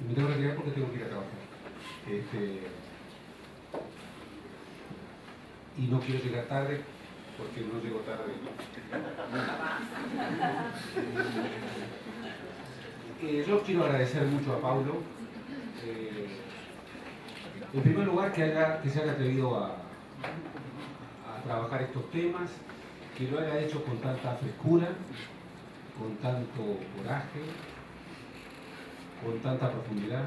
Me tengo que retirar porque tengo que ir a trabajar. Y no quiero llegar tarde porque no llego tarde. Yo quiero agradecer mucho a Paulo. En primer lugar, que se haya atrevido a trabajar estos temas, que lo haya hecho con tanta frescura, con tanto coraje, con tanta profundidad.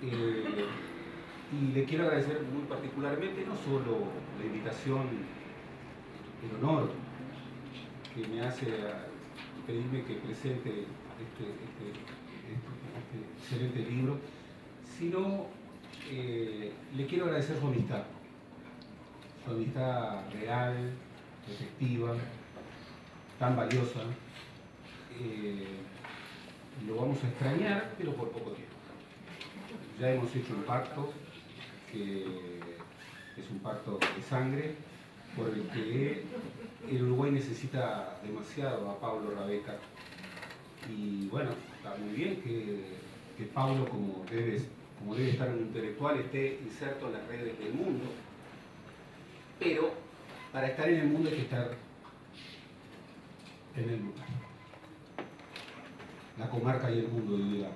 Y le quiero agradecer muy particularmente no solo la invitación, el honor que me hace a pedirme que presente este excelente libro, sino le quiero agradecer su amistad real, efectiva, tan valiosa. Lo vamos a extrañar, pero por poco tiempo. Ya hemos hecho un pacto, que es un pacto de sangre, por el que el Uruguay necesita demasiado a Pablo Rabeca. Y bueno, está muy bien que Pablo, como debe estar un intelectual, esté inserto en las redes del mundo, pero para estar en el mundo hay que estar en el lugar. La comarca y el mundo, diría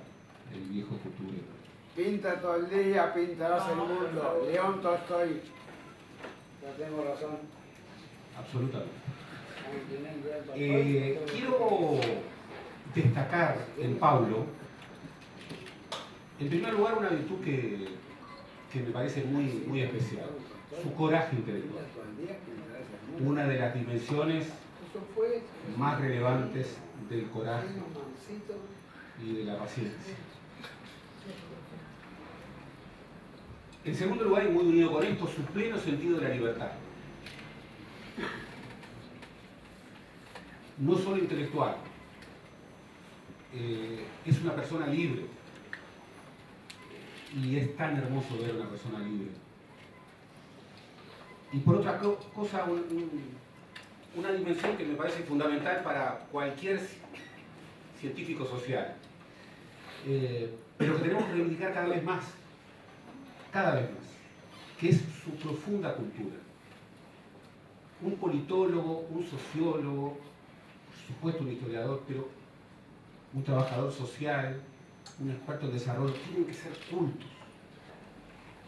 el viejo futuro. Pinta todo el día, pintarás el mundo. León Tolstoy. Ya tengo razón. Absolutamente. Quiero destacar en Paulo, en primer lugar, una virtud que me parece muy especial: su coraje intelectual. Una de las dimensiones más relevantes del coraje y de la paciencia. En segundo lugar, y muy unido con esto, su pleno sentido de la libertad. No solo intelectual, es una persona libre. Y es tan hermoso ver a una persona libre. Y por otra cosa, una dimensión que me parece fundamental para cualquier científico social, pero que tenemos que reivindicar cada vez más, que es su profunda cultura. Un politólogo, un sociólogo, por supuesto un historiador, pero un trabajador social, un experto en desarrollo, tienen que ser cultos,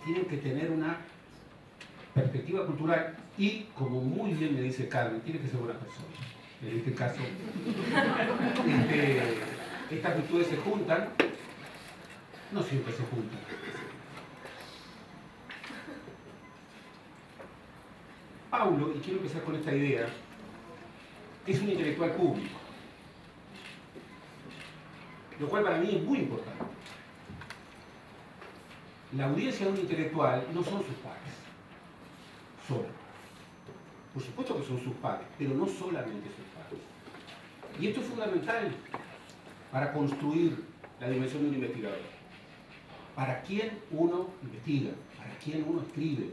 tienen que tener una perspectiva cultural y, como muy bien me dice Carmen, tienen que ser buenas personas. En este caso, estas virtudes se juntan, no siempre se juntan. Paulo, y quiero empezar con esta idea, es un intelectual público, lo cual para mí es muy importante. La audiencia de un intelectual no son sus pares, solo. Por supuesto que son sus pares, pero no solamente sus pares. Y esto es fundamental para construir la dimensión de un investigador. Para quién uno investiga, para quién uno escribe.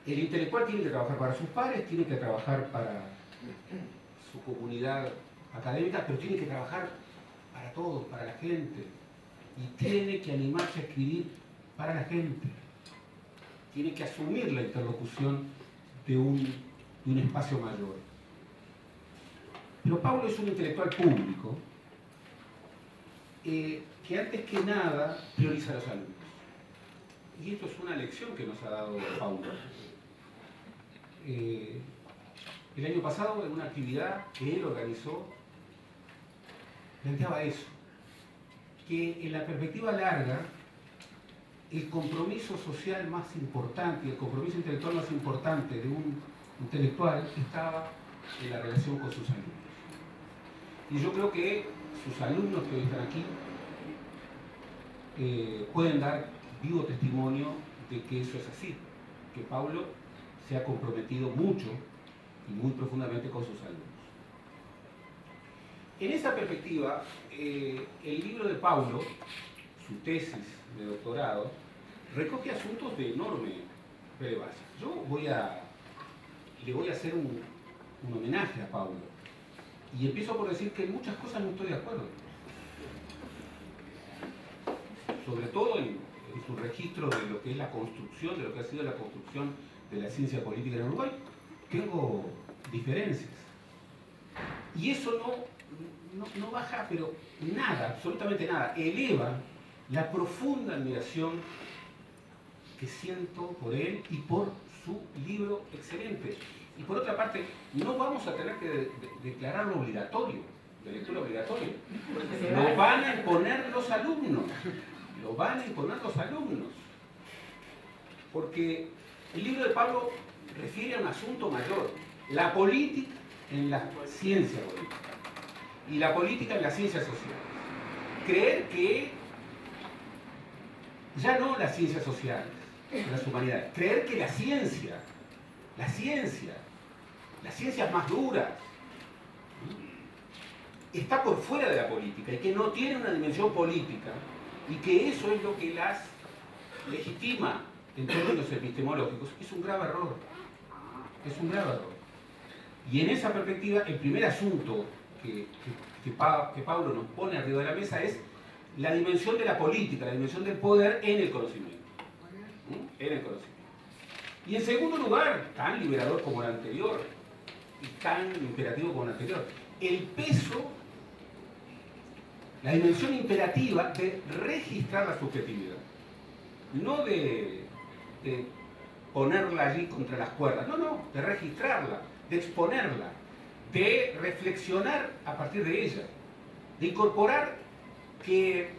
El intelectual tiene que trabajar para sus pares, tiene que trabajar para su comunidad académica, pero tiene que trabajar para todos, para la gente. Y tiene que animarse a escribir para la gente. Tiene que asumir la interlocución de un espacio mayor. Pero Paulo es un intelectual público que antes que nada prioriza a los alumnos. Y esto es una lección que nos ha dado Paulo. El año pasado, en una actividad que él organizó, planteaba eso, que en la perspectiva larga, el compromiso social más importante y el compromiso intelectual más importante de un intelectual estaba en la relación con sus alumnos. Y yo creo que sus alumnos que hoy están aquí pueden dar vivo testimonio de que eso es así, que Paulo se ha comprometido mucho y muy profundamente con sus alumnos. En esa perspectiva, el libro de Paulo, su tesis de doctorado, recoge asuntos de enorme relevancia. Yo le voy a hacer un homenaje a Paulo. Y empiezo por decir que en muchas cosas no estoy de acuerdo. sobre todo en su registro de lo que es la construcción, de lo que ha sido la construcción de la ciencia política en Uruguay, tengo diferencias. Y eso no baja, pero nada, absolutamente nada, eleva la profunda admiración que siento por él y por su libro excelente. Y por otra parte, no vamos a tener que declararlo obligatorio, de lectura obligatoria. Lo van a imponer los alumnos, lo van a imponer los alumnos. Porque el libro de Pablo refiere a un asunto mayor, la política en la ciencia política y la política en la ciencia social. Creer que ya no las ciencias sociales, las humanidades, creer que las ciencias más duras, está por fuera de la política y que no tiene una dimensión política y que eso es lo que las legitima en términos epistemológicos, es un grave error. Es un grave error. Y en esa perspectiva, el primer asunto que Pablo nos pone arriba de la mesa es la dimensión de la política, la dimensión del poder en el conocimiento. En el conocimiento. Y en segundo lugar, tan liberador como el anterior, y tan imperativo como el anterior, el peso, la dimensión imperativa de registrar la subjetividad. No de ponerla allí contra las cuerdas, no, de registrarla, de exponerla, de reflexionar a partir de ella, de incorporar que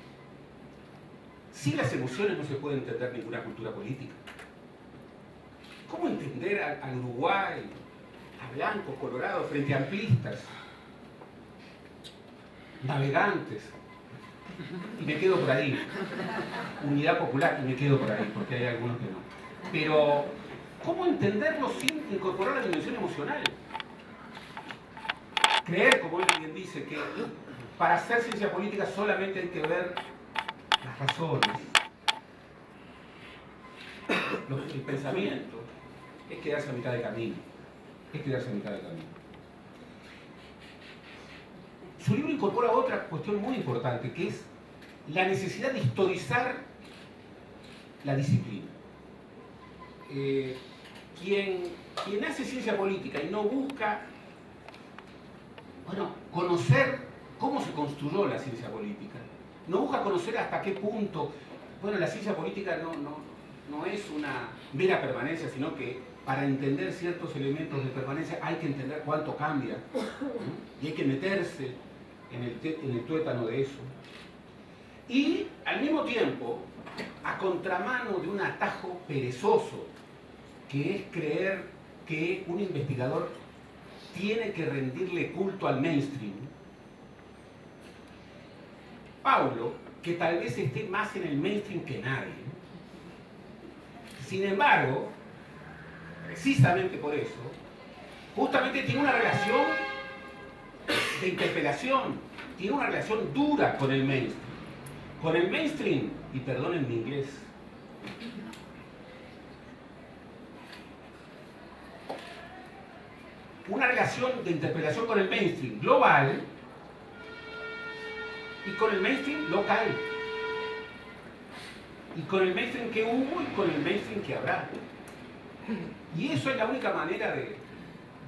sin las emociones no se puede entender ninguna cultura política. ¿Cómo entender al Uruguay, a blancos, colorados, frente a amplistas, navegantes? Y me quedo por ahí. Unidad Popular, y me quedo por ahí, porque hay algunos que no. Pero, ¿cómo entenderlo sin incorporar la dimensión emocional? Creer, como él bien dice, que para hacer ciencia política solamente hay que ver las razones, el pensamiento, es quedarse a mitad de camino. Es quedarse a mitad de camino. Su libro incorpora otra cuestión muy importante, que es la necesidad de historizar la disciplina. Quien hace ciencia política y no busca, conocer cómo se construyó la ciencia política, no busca conocer hasta qué punto, la ciencia política no es una mera permanencia, sino que para entender ciertos elementos de permanencia hay que entender cuánto cambia, y hay que meterse en el tuétano de eso. Y al mismo tiempo, a contramano de un atajo perezoso, que es creer que un investigador tiene que rendirle culto al mainstream, Pablo, que tal vez esté más en el mainstream que nadie, sin embargo, precisamente por eso, justamente tiene una relación de interpelación, tiene una relación dura con el mainstream. Con el mainstream, y perdonen mi inglés, una relación de interpelación con el mainstream global y con el mainstream local. Y con el mainstream que hubo y con el mainstream que habrá. Y eso es la única manera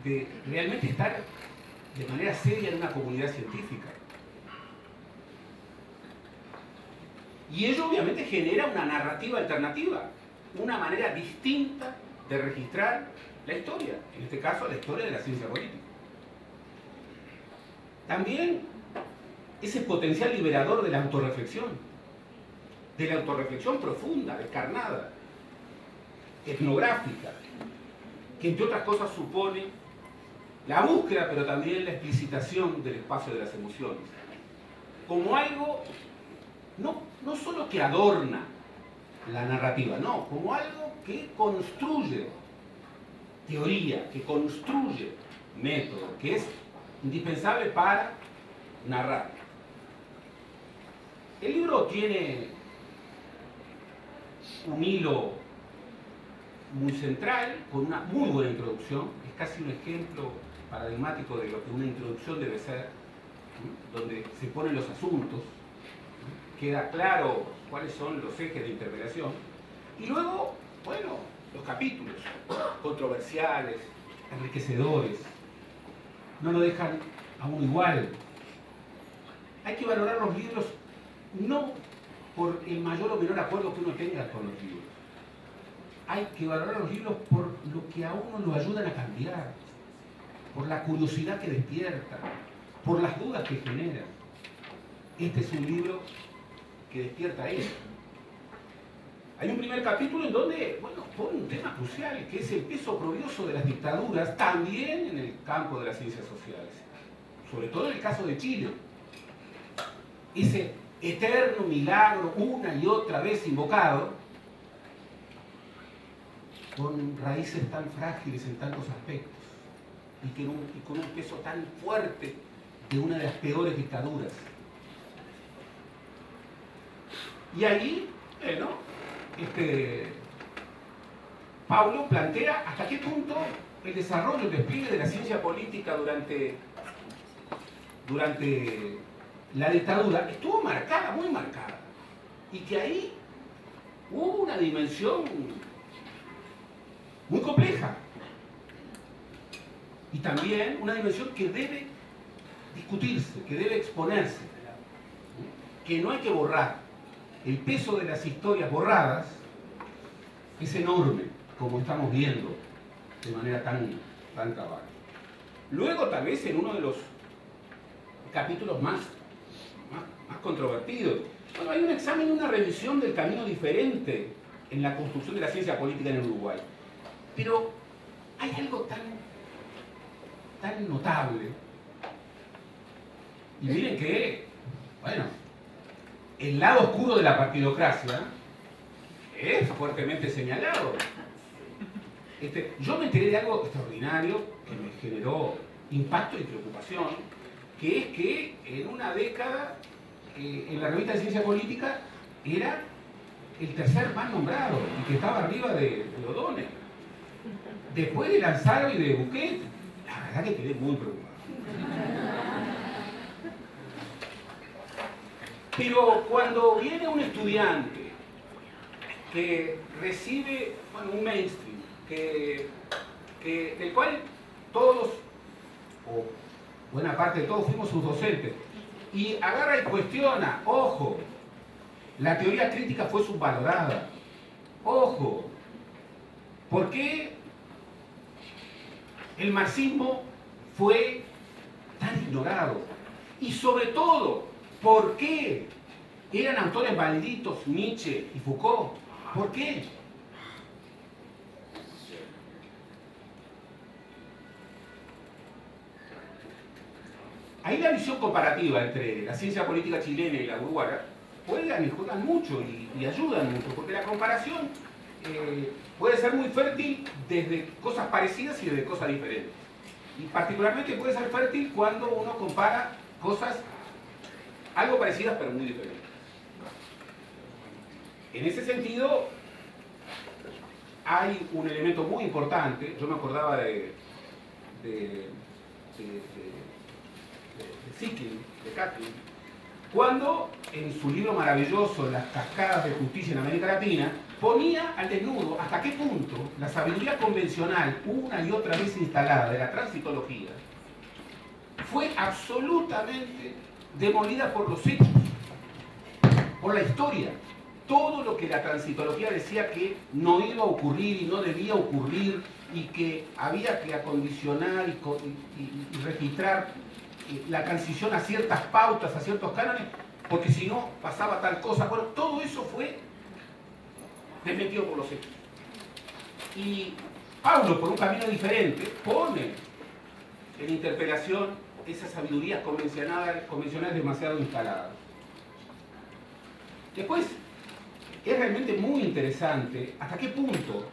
de realmente estar de manera seria en una comunidad científica. Y ello obviamente genera una narrativa alternativa, una manera distinta de registrar la historia, en este caso la historia de la ciencia política. También ese potencial liberador de la autorreflexión profunda, descarnada, etnográfica, que entre otras cosas supone la búsqueda, pero también la explicitación del espacio de las emociones, como algo no solo que adorna la narrativa, no, como algo que construye teoría, que construye método, que es indispensable para narrar. El libro tiene un hilo muy central, con una muy buena introducción, es casi un ejemplo paradigmático de lo que una introducción debe ser, donde se ponen los asuntos, queda claro cuáles son los ejes de interpelación. Y luego, bueno, los capítulos controversiales, enriquecedores, no lo dejan a uno igual. Hay que valorar los libros no por el mayor o menor acuerdo que uno tenga con los libros. Hay que valorar los libros por lo que a uno lo ayudan a cambiar, por la curiosidad que despierta, por las dudas que generan. Este es un libro que despierta eso. Hay un primer capítulo en donde, bueno, pone un tema crucial, que es el peso oprobioso de las dictaduras, también en el campo de las ciencias sociales, sobre todo en el caso de Chile. Ese eterno milagro, una y otra vez invocado, con raíces tan frágiles en tantos aspectos, y con un peso tan fuerte de una de las peores dictaduras. Y ahí, bueno, Paulo plantea hasta qué punto el desarrollo, el despliegue de la ciencia política durante la dictadura estuvo marcada, muy marcada, y que ahí hubo una dimensión muy compleja y también una dimensión que debe discutirse, que debe exponerse, que no hay que borrar. El peso de las historias borradas es enorme, como estamos viendo de manera tan cabal. Luego, tal vez en uno de los capítulos más controvertidos, bueno, hay un examen, una revisión del camino diferente en la construcción de la ciencia política en el Uruguay. Pero hay algo tan notable. Y miren que, bueno, el lado oscuro de la partidocracia es fuertemente señalado. Yo me enteré de algo extraordinario que me generó impacto y preocupación, que es que en una década, en la revista de Ciencia Política, era el tercer más nombrado y que estaba arriba de O'Donnell. Después de Lanzaro y de Busquets, la verdad que quedé muy preocupado. Pero cuando viene un estudiante que recibe, bueno, un mainstream, del cual todos, o buena parte de todos, fuimos sus docentes, y agarra y cuestiona, ojo, la teoría crítica fue subvalorada, ojo, ¿por qué el marxismo fue tan ignorado? Y sobre todo, ¿por qué eran autores malditos Nietzsche y Foucault? ¿Por qué? Ahí la visión comparativa entre la ciencia política chilena y la uruguaya juegan y juegan mucho y ayudan mucho, porque la comparación puede ser muy fértil desde cosas parecidas y desde cosas diferentes. Y particularmente puede ser fértil cuando uno compara cosas algo parecidas pero muy diferentes. En ese sentido, hay un elemento muy importante. Yo me acordaba de Zicklin, de Catlin, cuando en su libro maravilloso Las cascadas de justicia en América Latina ponía al desnudo hasta qué punto la sabiduría convencional, una y otra vez instalada, de la transitología, fue absolutamente demolida por los hechos, por la historia. Todo lo que la transitología decía que no iba a ocurrir y no debía ocurrir y que había que acondicionar y registrar la transición a ciertas pautas, a ciertos cánones, porque si no pasaba tal cosa. Bueno, todo eso fue desmentido por los hechos. Y Paulo, por un camino diferente, pone en interpelación esas sabidurías convencionales demasiado instaladas. Después, es realmente muy interesante hasta qué punto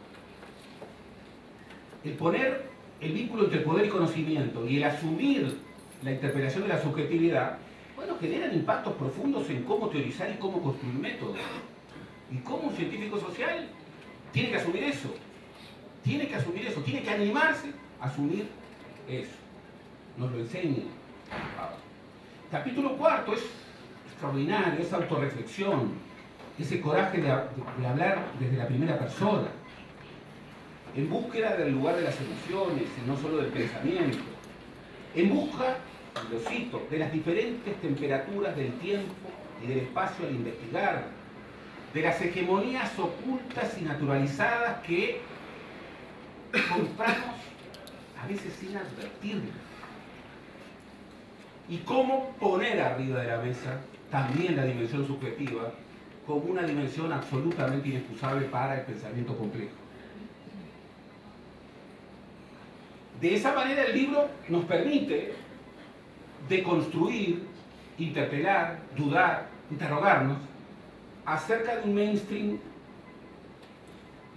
el poner el vínculo entre poder y conocimiento y el asumir la interpelación de la subjetividad, bueno, generan impactos profundos en cómo teorizar y cómo construir métodos. Y cómo un científico social tiene que asumir eso. Tiene que animarse a asumir eso. Nos lo enseña. Capítulo cuarto es extraordinario, esa autorreflexión, ese coraje de hablar desde la primera persona, en búsqueda del lugar de las emociones y no solo del pensamiento, en busca, lo cito, de las diferentes temperaturas del tiempo y del espacio al investigar, de las hegemonías ocultas y naturalizadas que compramos a veces sin advertirlas. Y cómo poner arriba de la mesa también la dimensión subjetiva como una dimensión absolutamente inexcusable para el pensamiento complejo. De esa manera el libro nos permite deconstruir, interpelar, dudar, interrogarnos acerca de un mainstream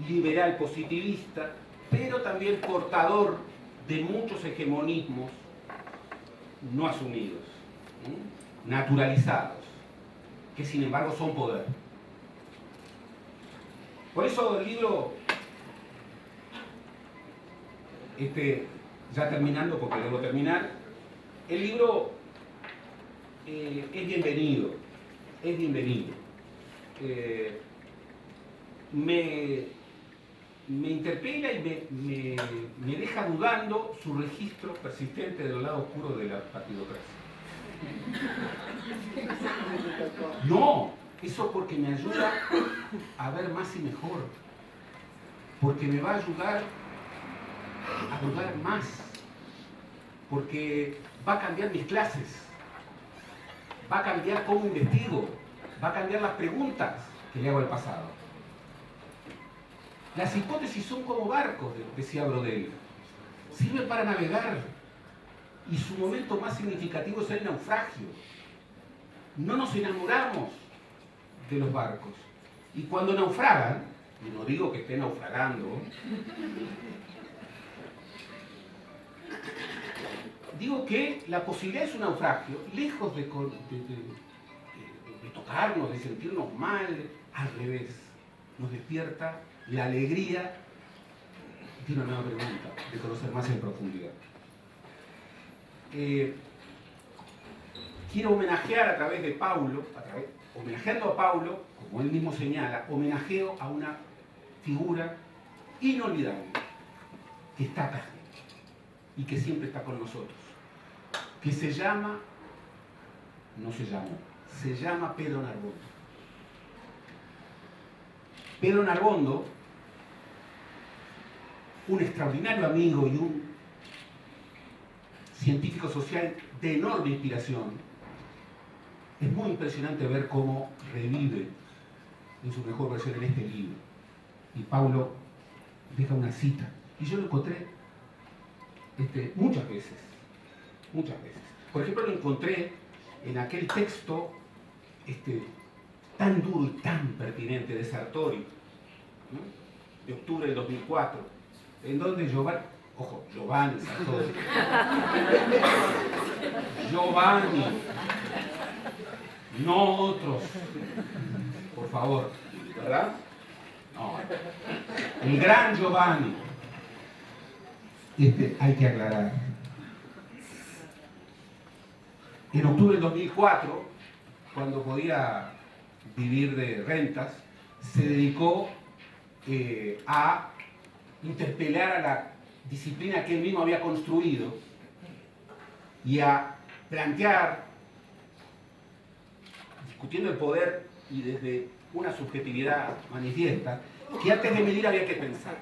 liberal positivista, pero también portador de muchos hegemonismos no asumidos, naturalizados, que sin embargo son poder. Por eso el libro, ya terminando, porque debo terminar, el libro es bienvenido, es bienvenido. Me interpela y me deja dudando su registro persistente del lado oscuro de la partidocracia. No, eso porque me ayuda a ver más y mejor, porque me va a ayudar a dudar más, porque va a cambiar mis clases, va a cambiar cómo investigo, va a cambiar las preguntas que le hago al pasado. Las hipótesis son como barcos, decía Brodel, sirven para navegar y su momento más significativo es el naufragio. No nos enamoramos de los barcos y cuando naufragan, y no digo que esté naufragando, digo que la posibilidad de su naufragio, lejos de tocarnos, de sentirnos mal, al revés, nos despierta la alegría de una nueva pregunta, de conocer más en profundidad. Quiero homenajear a través de Paulo, homenajeando a Paulo, como él mismo señala, homenajeo a una figura inolvidable, que está acá y que siempre está con nosotros, que se llama Pedro Narbondo. Pedro Narbondo, un extraordinario amigo y un científico social de enorme inspiración, es muy impresionante ver cómo revive en su mejor versión en este libro. Y Paulo deja una cita, y yo lo encontré muchas veces. Por ejemplo, lo encontré en aquel texto tan duro y tan pertinente de Sartori, ¿no?, de octubre del 2004, en donde Giovanni Sartori, Giovanni, no otros, por favor, ¿verdad? No, el gran Giovanni, hay que aclarar. En octubre del 2004, cuando podía vivir de rentas, se dedicó a interpelar a la disciplina que él mismo había construido y a plantear, discutiendo el poder y desde una subjetividad manifiesta, que antes de medir había que pensar.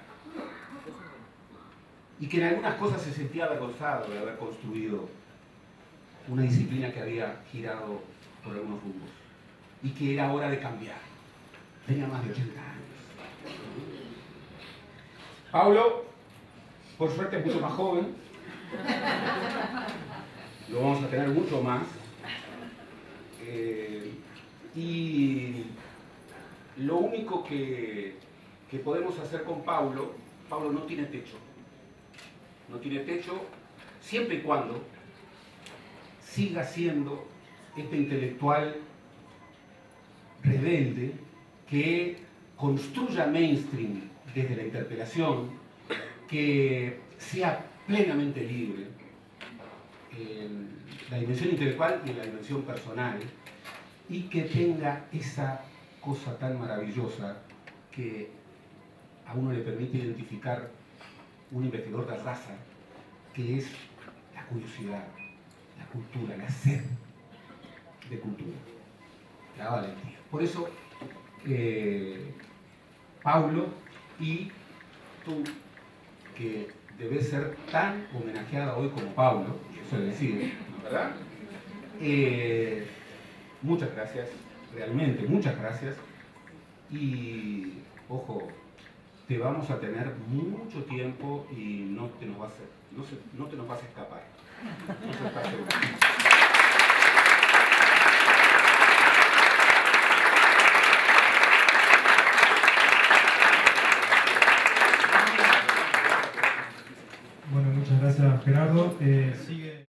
Y que en algunas cosas se sentía avergonzado de haber construido una disciplina que había girado por algunos rumbos y que era hora de cambiar. Tenía más de 80 años. Paulo, por suerte, es mucho más joven. Lo vamos a tener mucho más. Y lo único que podemos hacer con Paulo no tiene techo. No tiene techo siempre y cuando siga siendo este intelectual rebelde que construya mainstream desde la interpelación, que sea plenamente libre en la dimensión intelectual y en la dimensión personal, y que tenga esa cosa tan maravillosa que a uno le permite identificar un investigador de raza, que es la curiosidad, la cultura, la sed de cultura, la valentía. Por eso, Paulo, y tú, que debes ser tan homenajeada hoy como Paulo, eso es decir, ¿verdad? Muchas gracias, realmente muchas gracias, y ojo, te vamos a tener mucho tiempo y no te nos vas a escapar. Eso está seguro. Bueno, muchas gracias, Gerardo. Sigue